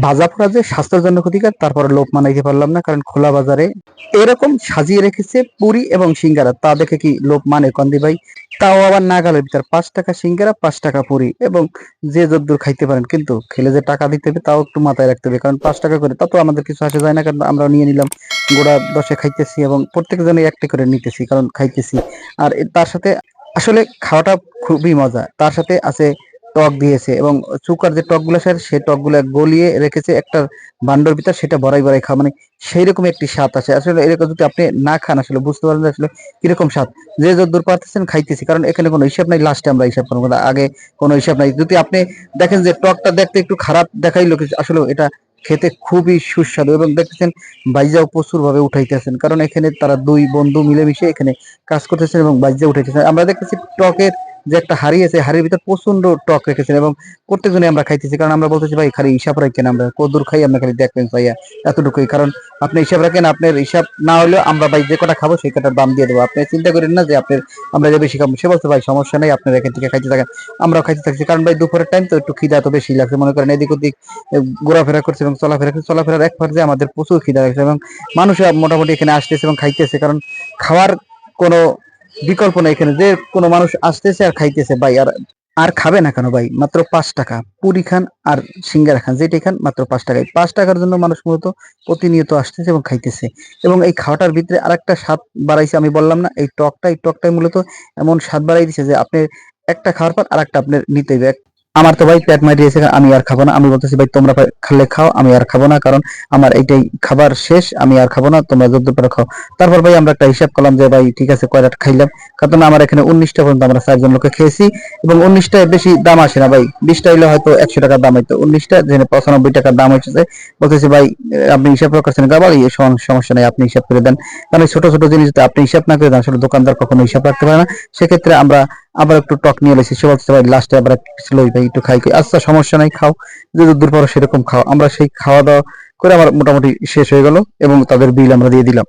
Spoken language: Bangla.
ভাজা পোড়া যে স্বাস্থ্যের জন্য ক্ষতিকর, তারপরে লোভ মানাইতে পারলাম না, কারণ খোলা বাজারে এরকম সাজিয়ে রেখেছে পুরি এবং সিঙ্গারা, তা দেখে কি লোভ মানে কন্দি ভাই? তাও আবার নাগালের ভিতর 5 টাকা সিঙ্গারা, 5 টাকা পুরি, এবং যে যদ্দূর খাইতে পারেন, কিন্তু খেলে যে টাকা দিতে হবে তাও একটু মাথায় রাখতে হবে, কারণ 5 টাকা করে তা তো আমাদের কিছু আসে যায় না, কারণ আমরা নিয়ে নিলাম গোড়া দশে খাইতেছি এবং প্রত্যেকজনে একটা করে নিতেছি, কারণ খাইতেছি। আর তার সাথে আসলে খাওয়াটা খুবই মজা, তার সাথে আছে টক দিয়েছে, এবং চুকার যে টকগুলো স্যার, সেই টকগুলো গলিয়ে রেখেছে একটা ভান্ডার ভিতর, সেটা ভরাই ভরাই খাওয়া, মানে সেই রকম একটি স্বাদ আছে। আসলে এরকম যদি আপনি না খান আসলে বুঝতে পারেন যে আসলে কিরকম স্বাদ। যে যতদূর পারতেছেন খাইতেছি, কারণ এখানে কোনো হিসাব নাই, লাস্টে আমরা হিসাব করবো, আগে কোনো হিসাব নাই। যদি আপনি দেখেন যে টকটা দেখতে একটু খারাপ দেখাইলো, কিন্তু আসলে এটা খেতে খুবই সুস্বাদু, এবং দেখতেছেন বাইজাও প্রচুর ভাবে উঠাইতেছেন, কারণ এখানে তারা দুই বন্ধু মিলেমিশে এখানে কাজ করতেছেন এবং বাইজা উঠাইতেছেন। আমরা দেখতেছি টকের যে একটা হাড়ি আছে, হাড়ির ভিতর প্রচন্ড টক রেখেছেন, এবং প্রত্যেকজনে আমরা খাইতেছি, কারণ আমরা বলতেছি ভাই খালি হিসাব রাখেন, আমরা কদূর খাই আমরা খালি দেখবেন ভাইয়া, এতটুকুই। কারণ আপনি হিসাব রাখেন, আপনার হিসাব না হলেও আমরা ভাই যে কটা খাবো সেই কটার দাম দিয়ে দেবো, আপনি চিন্তা করেন না যে আপনার আমরা যে বেশি খাবো। সে বলতে ভাই সমস্যা নেই, আপনার এখান থেকে খাইতে থাকেন, আমরাও খাইতে থাকছি, কারণ ভাই দুপুরের টাইম তো একটু খিদা তো বেশি লাগছে, মনে করেন এদিক ওদিক ঘোরাফেরা করছে এবং চলাফেরা করছে, চলাফেরার এক পর্যায়ে আমাদের প্রচুর খিদা লাগছে, এবং মানুষ মোটামুটি এখানে আসতেছে এবং খাইতেছে, কারণ খাওয়ার কোনো বিকল্প নেই এখানে, যে কোনো মানুষ আসতেছে আর খাইতেছে ভাই। আর আর খাবে না কেন ভাই? মাত্র 5 টাকা পুরি খান আর সিঙ্গারা খান, যেটাই খান মাত্র 5 টাকায়। 5 টাকার জন্য মানুষ মূলত প্রতিনিয়ত আসতেছে এবং খাইতেছে, এবং এই খাওয়াটার ভিতরে আরেকটা স্বাদ বাড়াইছে, আমি বললাম না এই টকটাই মূলত এমন স্বাদ বাড়াই দিচ্ছে যে আপনি একটা খাওয়ার পর আরেকটা আপনার নিতে হবে। আমার তো ভাই পেট মারিয়েছে, আমি আর খাবো না। আমি বলতেছি ভাই তোমরা খেলে খাও, আমি আর খাবো না, কারণ আমার এইটাই খাবার শেষ, আমি আর খাবো না, তোমরা যতদূর পারো খাও। তারপর ভাই আমরা একটা হিসাব করলাম যে ভাই ঠিক আছে কয়টা খাইলাম, কারণ আমার এখানে 19টা পর্যন্ত আমরা 4 জন লোকে খেয়েছি, এবং 19টায় বেশি দাম আসে না ভাই, 20টা হইলে হয়তো 100 টাকার দাম হইতো, 19টা যেখানে 95 টাকার দাম হয়েছে। বলতেছি ভাই আপনি হিসাব করছেন গাবাল, এই সমস্যা নেই, আপনি হিসাব করে দেন, কারণ এই ছোট ছোট জিনিস যদি আপনি হিসাব না করে দেন আসলে দোকানদার কখনো হিসাব রাখতে পারে না। সেক্ষেত্রে আমরা আবার একটু টক নিয়ে এসেছি, সে বলতে ভাই লাস্টে আবার কিছু লই ভাই, একটু খাই। আচ্ছা সমস্যা নাই, খাও, যদি দূর পড়ো সেরকম খাও। আমরা সেই খাওয়া দাওয়া করে আমার মোটামুটি শেষ হয়ে গেল, এবং তাদের বিল আমরা দিয়ে দিলাম।